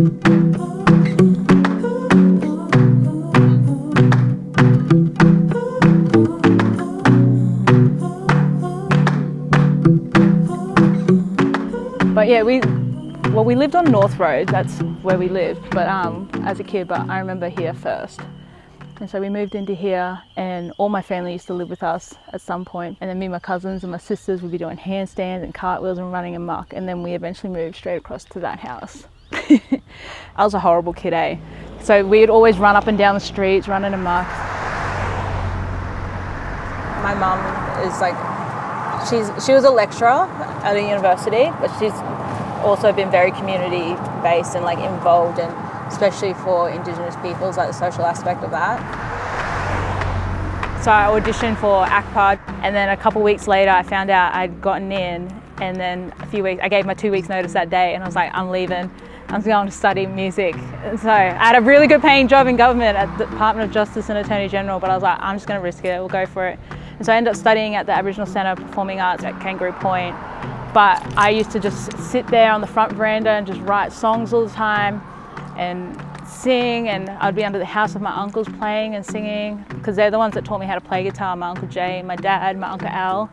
But yeah, we lived on North Road, that's where we lived, but as a kid, but I remember here first. And so we moved into here and all my family used to live with us at some point. And then me and my cousins and my sisters would be doing handstands and cartwheels and running amok. And then we eventually moved straight across to that house. I was a horrible kid, eh? So we'd always run up and down the streets, running amok. My mum is like, she was a lecturer at a university, but she's also been very community based and like involved, and especially for Indigenous peoples, like the social aspect of that. So I auditioned for ACPA, and then a couple weeks later I found out I'd gotten in, and then a few weeks, I gave my 2 weeks notice that day and I was like, I'm leaving. I'm going to study music. And so I had a really good paying job in government at the Department of Justice and Attorney General, but I was like, I'm just going to risk it, we'll go for it. And so I ended up studying at the Aboriginal Centre of Performing Arts at Kangaroo Point. But I used to just sit there on the front veranda and just write songs all the time and sing, and I'd be under the house of my uncles playing and singing, because they're the ones that taught me how to play guitar, my Uncle Jay, my dad, my Uncle Al.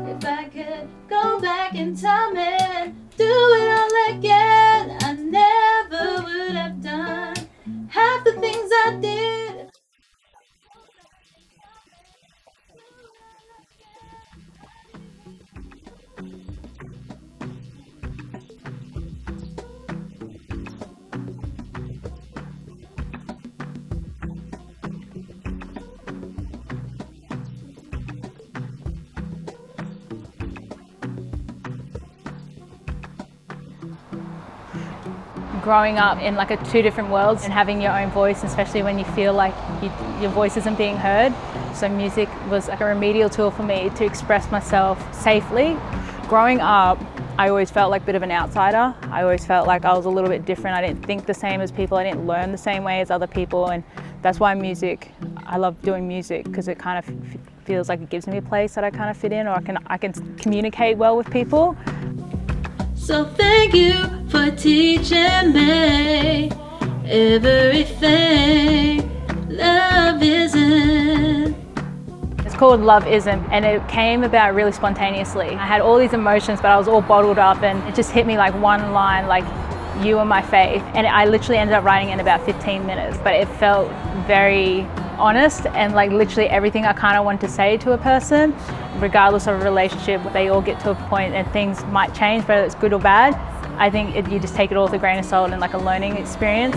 If I could go back in time and do it all again, I never would have done half the things I did. Growing up in like two different worlds and having your own voice, especially when you feel like your voice isn't being heard. So music was like a remedial tool for me to express myself safely. Growing up, I always felt like a bit of an outsider. I always felt like I was a little bit different. I didn't think the same as people. I didn't learn the same way as other people. And that's why I love doing music, because it kind of feels like it gives me a place that I kind of fit in, or I can communicate well with people. So thank you for teaching me everything love isn't. It's called Love Isn't, and it came about really spontaneously. I had all these emotions, but I was all bottled up, and it just hit me like one line, like, you are my faith. And I literally ended up writing it in about 15 minutes, but it felt very honest, and like literally everything I kind of want to say to a person, regardless of a relationship. They all get to a point and things might change, whether it's good or bad. I think you just take it all with a grain of salt and like a learning experience.